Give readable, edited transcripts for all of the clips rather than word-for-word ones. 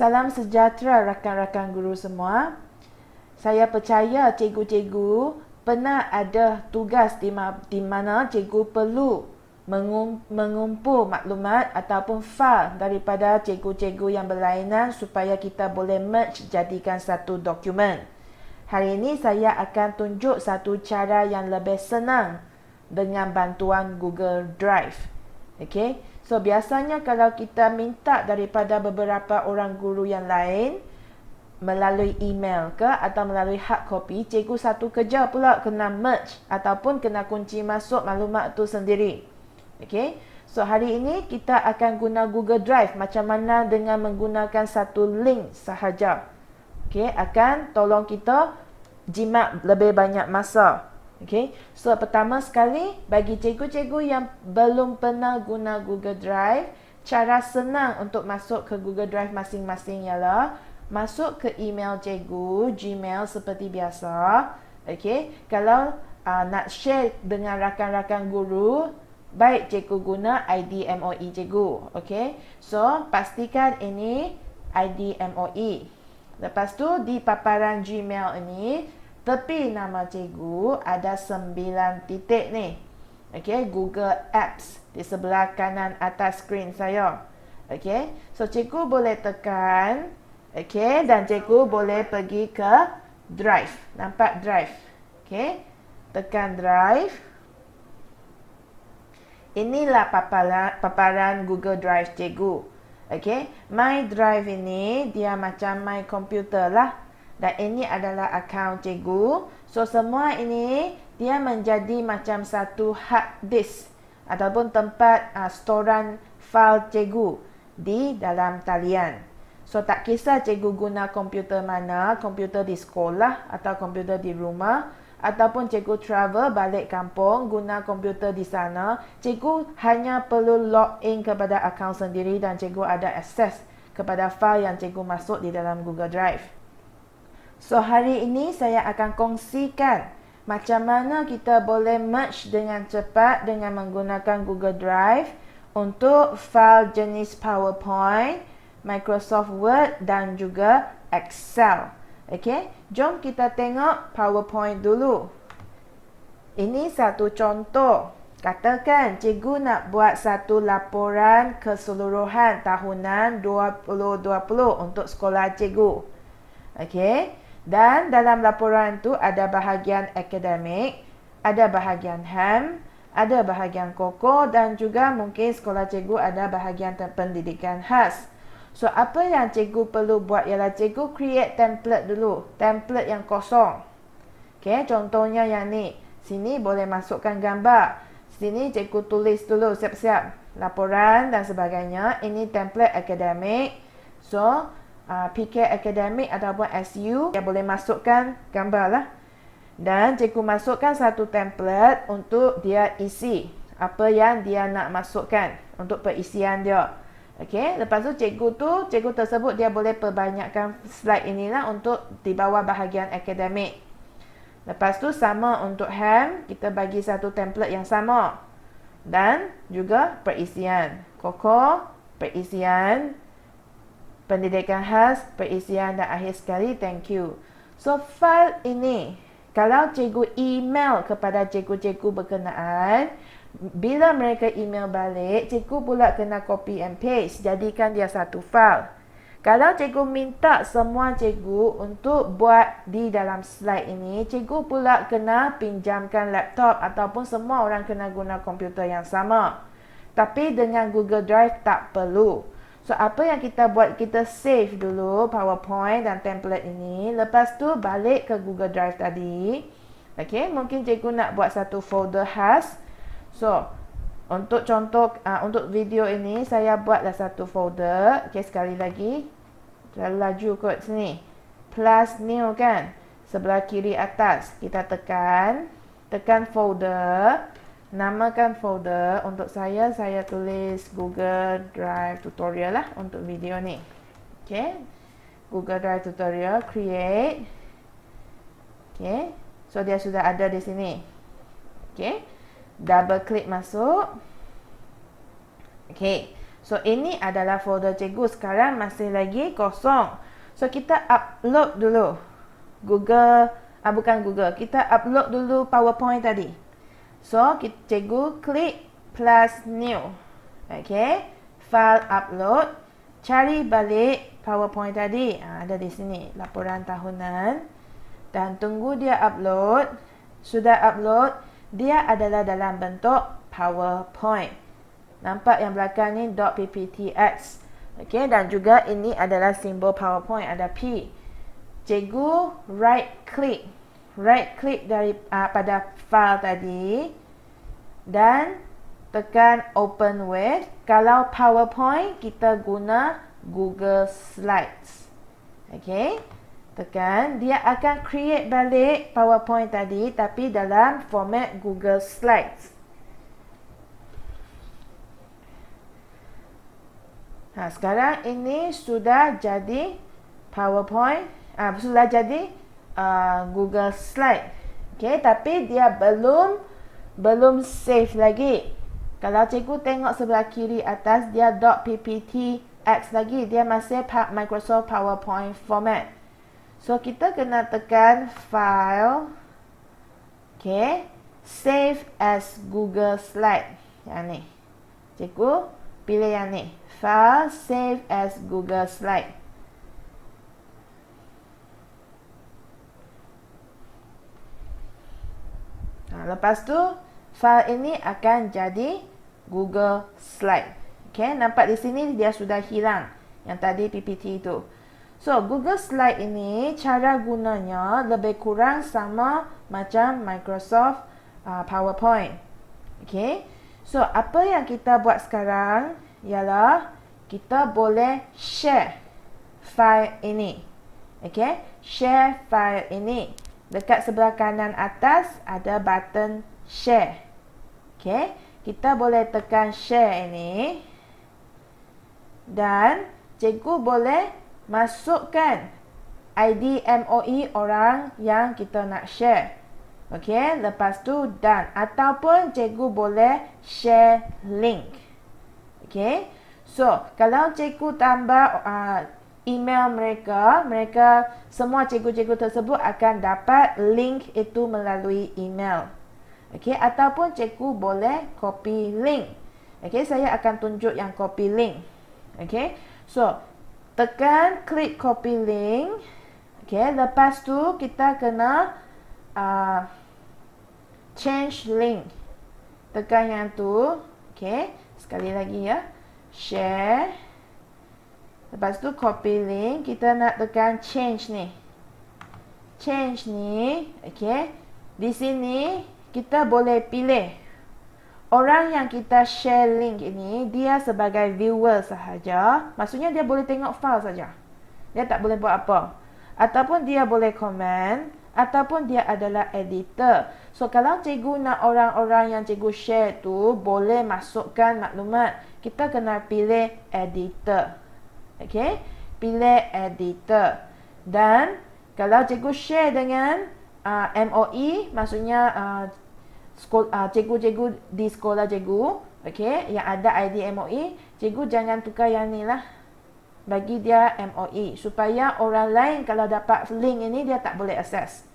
Salam sejahtera rakan-rakan guru semua. Saya percaya cikgu-cikgu pernah ada tugas di mana cikgu perlu mengumpul maklumat ataupun file daripada cikgu-cikgu yang berlainan supaya kita boleh merge jadikan satu dokumen. Hari ini saya akan tunjuk satu cara yang lebih senang dengan bantuan Google Drive. Okay? So biasanya kalau kita minta daripada beberapa orang guru yang lain melalui email ke atau melalui hard copy, cikgu satu kerja pula kena merge ataupun kena kunci masuk maklumat tu sendiri. Okay? So hari ini kita akan guna Google Drive macam mana dengan menggunakan satu link sahaja. Okay? Akan tolong kita jimat lebih banyak masa. Okay, so pertama sekali bagi cikgu-cikgu yang belum pernah guna Google Drive, cara senang untuk masuk ke Google Drive masing-masing ialah masuk ke email cikgu, Gmail seperti biasa. Okay, kalau nak share dengan rakan-rakan guru, baik cikgu guna ID MOE cikgu. Okay, so pastikan ini ID MOE. Lepas tu di paparan Gmail ini, tepi nama cikgu ada 9 titik ni. Okay, Google Apps di sebelah kanan atas skrin saya. Okay, so cikgu boleh tekan. Okay, dan cikgu boleh pergi ke Drive. Nampak Drive? Okay, tekan Drive. Inilah paparan Google Drive cikgu. Okay, My Drive ini dia macam My Computer lah. Dan ini adalah akaun cikgu. So semua ini dia menjadi macam satu hard disk ataupun tempat storan file cikgu di dalam talian. So tak kisah cikgu guna komputer mana, komputer di sekolah atau komputer di rumah, ataupun cikgu travel balik kampung guna komputer di sana, cikgu hanya perlu log in kepada akaun sendiri dan cikgu ada akses kepada file yang cikgu masuk di dalam Google Drive. So hari ini saya akan kongsikan macam mana kita boleh merge dengan cepat dengan menggunakan Google Drive untuk file jenis PowerPoint, Microsoft Word dan juga Excel. Okay, jom kita tengok PowerPoint dulu. Ini satu contoh. Katakan cikgu nak buat satu laporan keseluruhan tahunan 2020 untuk sekolah cikgu. Okay. Dan dalam laporan tu ada bahagian akademik, ada bahagian HAM, ada bahagian koko dan juga mungkin sekolah cikgu ada bahagian pendidikan khas. So apa yang cikgu perlu buat ialah cikgu create template dulu, template yang kosong. Okay, contohnya yang ni. Sini boleh masukkan gambar. Sini cikgu tulis dulu siap-siap laporan dan sebagainya. Ini template akademik. So PK akademik ataupun SU yang boleh masukkan gambar lah. Dan cikgu masukkan satu template untuk dia isi apa yang dia nak masukkan untuk perisian dia. Okey, lepas tu cikgu tersebut dia boleh perbanyakkan slide inilah untuk di bawah bahagian akademik. Lepas tu sama untuk HAM, kita bagi satu template yang sama. Dan juga perisian. Koko, perisian, pendidikan khas, perisian dan akhir sekali thank you. So file ini kalau cikgu email kepada cikgu-cikgu berkenaan, bila mereka email balik, cikgu pula kena copy and paste, jadikan dia satu file. Kalau cikgu minta semua cikgu untuk buat di dalam slide ini, cikgu pula kena pinjamkan laptop ataupun semua orang kena guna komputer yang sama. Tapi dengan Google Drive tak perlu. So apa yang kita buat, kita save dulu PowerPoint dan template ini. Lepas tu balik ke Google Drive tadi. Okay, mungkin cikgu nak buat satu folder khas. So untuk contoh, untuk video ini saya buatlah satu folder. Okay, sekali lagi. Terlalu laju kot sini. Plus new kan. Sebelah kiri atas. Kita tekan folder. Namakan folder. Untuk saya tulis Google Drive Tutorial lah untuk video ni. Okay. Google Drive Tutorial. Create. Okay. So dia sudah ada di sini. Okay. Double klik masuk. Okay. So, ini adalah folder cikgu. Sekarang masih lagi kosong. So, kita upload dulu. Bukan Google. Kita upload dulu PowerPoint tadi. So, cikgu klik plus new. Okay. File upload. Cari balik PowerPoint tadi. Ada di sini. Laporan tahunan. Dan tunggu dia upload. Sudah upload. Dia adalah dalam bentuk PowerPoint. Nampak yang belakang ni .pptx. Okey, dan juga ini adalah simbol PowerPoint, ada P. Cikgu right click dari pada file tadi dan tekan open with. Kalau PowerPoint kita guna Google Slides. Okey, tekan, dia akan create balik PowerPoint tadi tapi dalam format Google Slides. Sekarang ini sudah jadi PowerPoint, sudah jadi Google Slide. Okay, tapi dia belum save lagi. Kalau cikgu tengok sebelah kiri atas, dia .pptx lagi. Dia masih Microsoft PowerPoint format. So, kita kena tekan File. Okay, Save as Google Slide. Yang ni. Cikgu pilih yang ni. File, Save as Google Slide. Lepas tu, file ini akan jadi Google Slide. Okay, nampak di sini dia sudah hilang. Yang tadi PPT itu. So, Google Slide ini, cara gunanya lebih kurang sama macam Microsoft PowerPoint. Okay. So, apa yang kita buat sekarang ialah kita boleh share file ini. Okay, share file ini. Dekat sebelah kanan atas ada button share. Okay, kita boleh tekan share ini. Dan cikgu boleh masukkan ID MOE orang yang kita nak share. Okay, lepas tu done. Ataupun cikgu boleh share link. Okay, so kalau cikgu tambah email mereka semua cikgu-cikgu tersebut akan dapat link itu melalui email. Okay, ataupun cikgu boleh copy link. Okay, saya akan tunjuk yang copy link. Okay, so tekan klik copy link. Okay, lepas tu kita kena change link. Tekan yang tu. Okay, sekali lagi ya. Share. Lepas tu copy link. Kita nak tekan change ni. Change ni. Okay. Di sini kita boleh pilih. Orang yang kita share link ini, dia sebagai viewer sahaja. Maksudnya dia boleh tengok file saja. Dia tak boleh buat apa. Ataupun dia boleh komen. Ataupun dia adalah editor. So, kalau cikgu nak orang-orang yang cikgu share tu boleh masukkan maklumat, kita kena pilih editor. Okay, pilih editor. Dan kalau cikgu share dengan MOE, maksudnya cikgu-cikgu di sekolah cikgu, okay, yang ada ID MOE, cikgu jangan tukar yang ni lah. Bagi dia MOE supaya orang lain kalau dapat link ini dia tak boleh akses.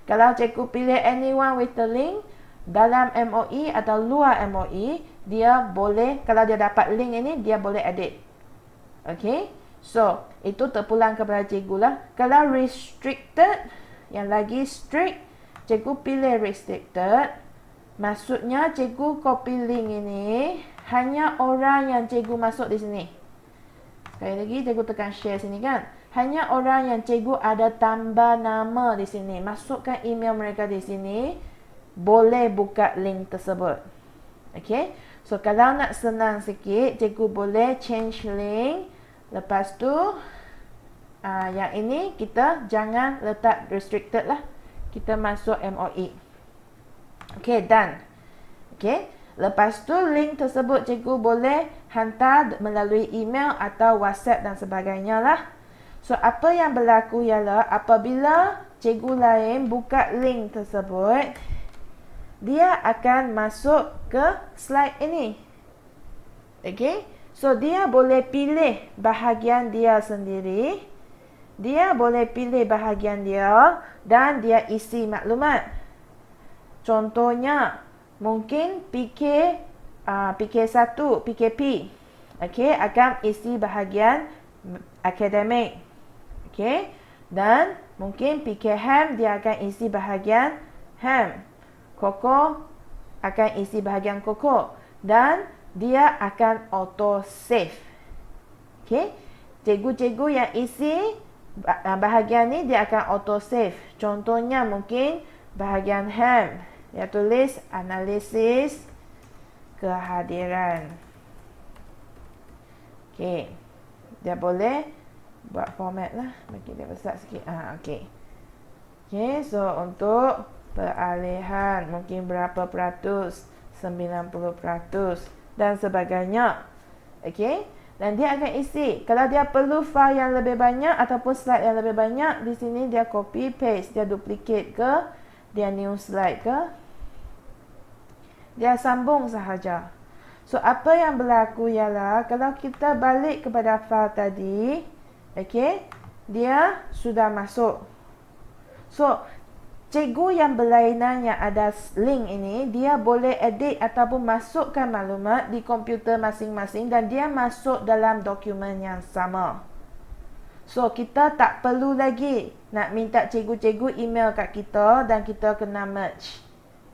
Kalau cikgu pilih anyone with the link dalam MOE atau luar MOE, dia boleh, kalau dia dapat link ini dia boleh edit. Okay, so itu terpulang kepada cikgu lah. Kalau restricted, yang lagi strict, cikgu pilih restricted. Maksudnya cikgu copy link ini hanya orang yang cikgu masuk di sini. Sekali lagi cikgu tekan share sini kan. Hanya orang yang cikgu ada tambah nama di sini, masukkan email mereka di sini, boleh buka link tersebut. Okay, so kalau nak senang sikit, cikgu boleh change link. Lepas tu yang ini kita jangan letak restricted lah. Kita masuk MOE. Okay, done. Okay, lepas tu link tersebut cikgu boleh hantar melalui email atau WhatsApp dan sebagainya lah. So, apa yang berlaku ialah apabila cikgu lain buka link tersebut, dia akan masuk ke slide ini. Okay, So, dia boleh pilih bahagian dia sendiri. Dia boleh pilih bahagian dia dan dia isi maklumat. Contohnya, mungkin PK1, PKP. Okey, akan isi bahagian akademik. Okey, dan mungkin PKHAM dia akan isi bahagian HAM. Koko akan isi bahagian Koko dan dia akan auto save. Okey, cikgu-cikgu yang isi bahagian ni dia akan auto save. Contohnya mungkin bahagian HAM, dia tulis analisis kehadiran. Okey, dia boleh buat format lah, bagi dia besar sikit. Okey. Okey, so untuk peralihan mungkin berapa peratus, 90% dan sebagainya. Okey, dan dia akan isi. Kalau dia perlu file yang lebih banyak ataupun slide yang lebih banyak, di sini dia copy paste, dia duplicate ke, dia new slide ke, dia sambung sahaja. So, apa yang berlaku ialah kalau kita balik kepada file tadi, okey, dia sudah masuk. So, cikgu yang berlainan yang ada link ini, dia boleh edit ataupun masukkan maklumat di komputer masing-masing dan dia masuk dalam dokumen yang sama. So, kita tak perlu lagi nak minta cikgu-cikgu email kat kita dan kita kena merge.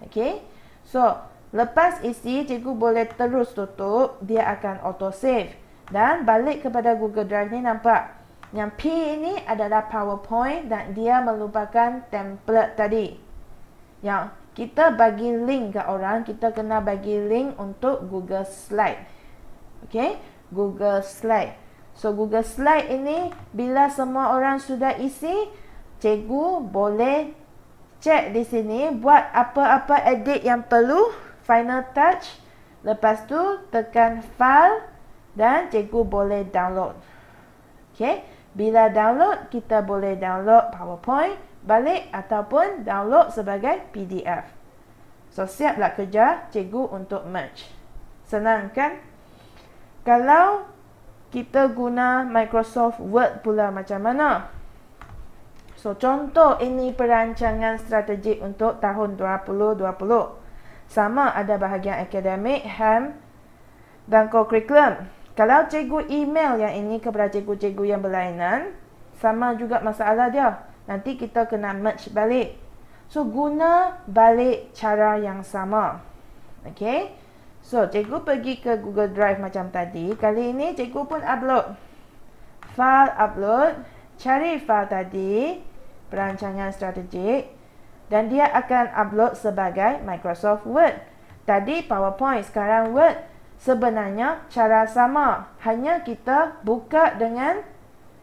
Okey? So, lepas isi, cikgu boleh terus tutup, dia akan auto save. Dan balik kepada Google Drive ni, nampak yang P ini adalah PowerPoint dan dia merupakan template tadi. Yang kita bagi link ke orang, kita kena bagi link untuk Google Slide. Okey, Google Slide. So, Google Slide ini bila semua orang sudah isi, cikgu boleh cek di sini, buat apa-apa edit yang perlu, final touch. Lepas tu tekan file dan cikgu boleh download. Okey, bila download, kita boleh download PowerPoint balik ataupun download sebagai PDF. So, siaplah kerja cikgu untuk merge. Senang kan? Kalau kita guna Microsoft Word pula macam mana? So, contoh ini perancangan strategik untuk tahun 2020. Sama ada bahagian akademik, HAM dan co-curriculum. Kalau cikgu email yang ini kepada cikgu-cikgu yang berlainan, sama juga masalah dia. Nanti kita kena merge balik. So, guna balik cara yang sama. Okey. So, cikgu pergi ke Google Drive macam tadi. Kali ini cikgu pun upload. File upload. Cari file tadi. Perancangan strategik. Dan dia akan upload sebagai Microsoft Word. Tadi PowerPoint, sekarang Word. Sebenarnya cara sama. Hanya kita buka dengan,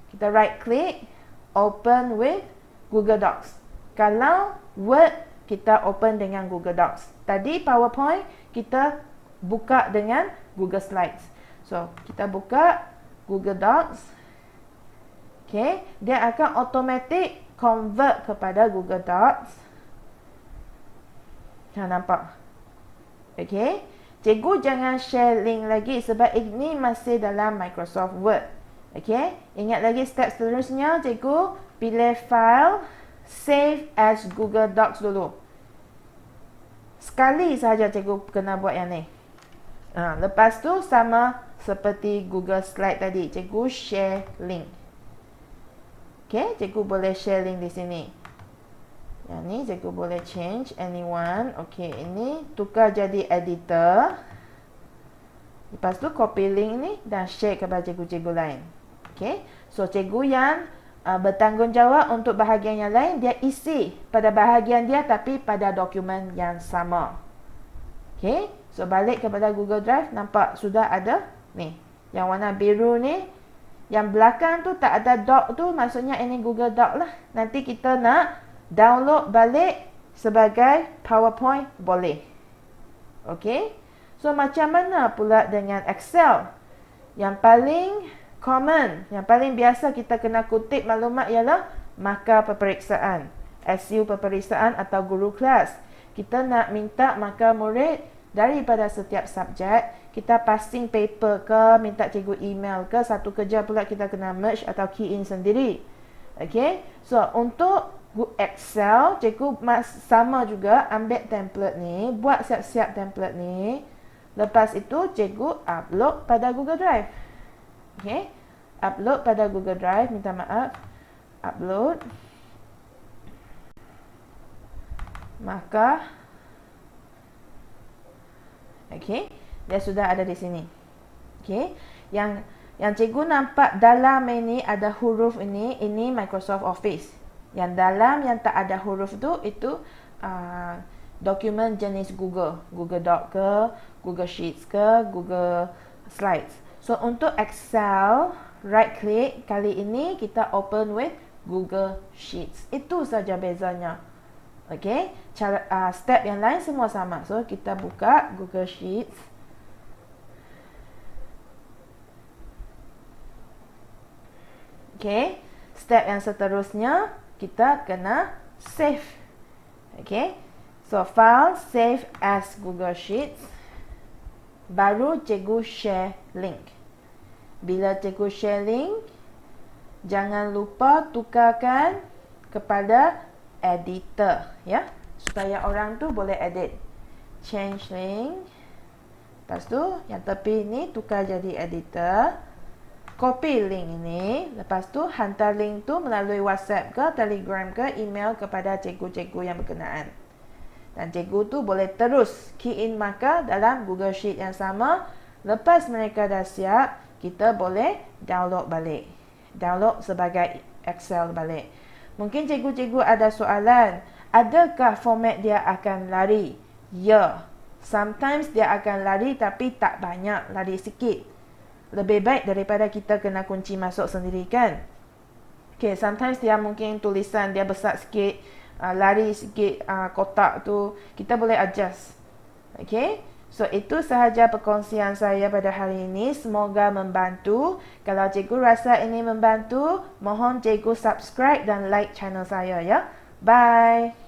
kita right click, open with Google Docs. Kalau Word, kita open dengan Google Docs. Tadi PowerPoint, kita buka dengan Google Slides. So, kita buka Google Docs. Okay, dia akan automatic convert kepada Google Docs. Nampak? Okay. Cikgu jangan share link lagi sebab ini masih dalam Microsoft Word. Okay. Ingat lagi step seterusnya, cikgu pilih file, save as Google Docs dulu. Sekali sahaja cikgu kena buat yang ni. Lepas tu sama seperti Google Slide tadi, cikgu share link. Okay, cikgu boleh share link di sini. Yang ni cikgu boleh change anyone. Okey, ini tukar jadi editor. Lepas tu copy link ni dan share kepada cikgu-cikgu lain. Okey. So, cikgu yang bertanggungjawab untuk bahagian yang lain, dia isi pada bahagian dia tapi pada dokumen yang sama. Okey. So, balik kepada Google Drive, nampak sudah ada ni. Yang warna biru ni, yang belakang tu tak ada doc tu, maksudnya ini Google Doc lah. Nanti kita nak download balik sebagai PowerPoint boleh. Okey. So, macam mana pula dengan Excel? Yang paling common, yang paling biasa kita kena kutip maklumat ialah markah peperiksaan, SU peperiksaan atau guru kelas. Kita nak minta markah murid daripada setiap subjek. Kita passing paper ke, minta cikgu email ke, satu kerja pula kita kena merge atau key in sendiri. Okay, so untuk Excel, cikgu sama juga ambil template ni, buat siap-siap template ni. Lepas itu cikgu upload pada Google Drive. Okay, upload pada Google Drive, minta maaf, upload. Maka okay, dia sudah ada di sini. Okay, yang cikgu nampak dalam ini ada huruf ini Microsoft Office. Yang dalam yang tak ada huruf tu itu dokumen jenis Google Doc ke, Google Sheets ke, Google Slides. So untuk Excel, right click, kali ini kita open with Google Sheets. Itu saja bezanya. Okay, step yang lain semua sama. So kita buka Google Sheets. Okay, step yang seterusnya kita kena save. Okay, so file save as Google Sheets. Baru cikgu share link. Bila cikgu share link, jangan lupa tukarkan kepada editor, ya, supaya orang tu boleh edit. Change link. Lepas tu yang tepi ni tukar jadi editor. Copy link ini, lepas tu hantar link tu melalui WhatsApp ke, Telegram ke, email kepada cikgu-cikgu yang berkenaan. Dan cikgu tu boleh terus key in marker dalam Google Sheet yang sama. Lepas mereka dah siap, kita boleh download balik. Download sebagai Excel balik. Mungkin cikgu-cikgu ada soalan, adakah format dia akan lari? Ya, sometimes dia akan lari tapi tak banyak, lari sikit. Lebih baik daripada kita kena kunci masuk sendiri kan. Okay, sometimes dia mungkin tulisan dia besar sikit, lari sikit kotak tu, kita boleh adjust. Okay, so itu sahaja perkongsian saya pada hari ini. Semoga membantu. Kalau cikgu rasa ini membantu, mohon cikgu subscribe dan like channel saya ya. Bye.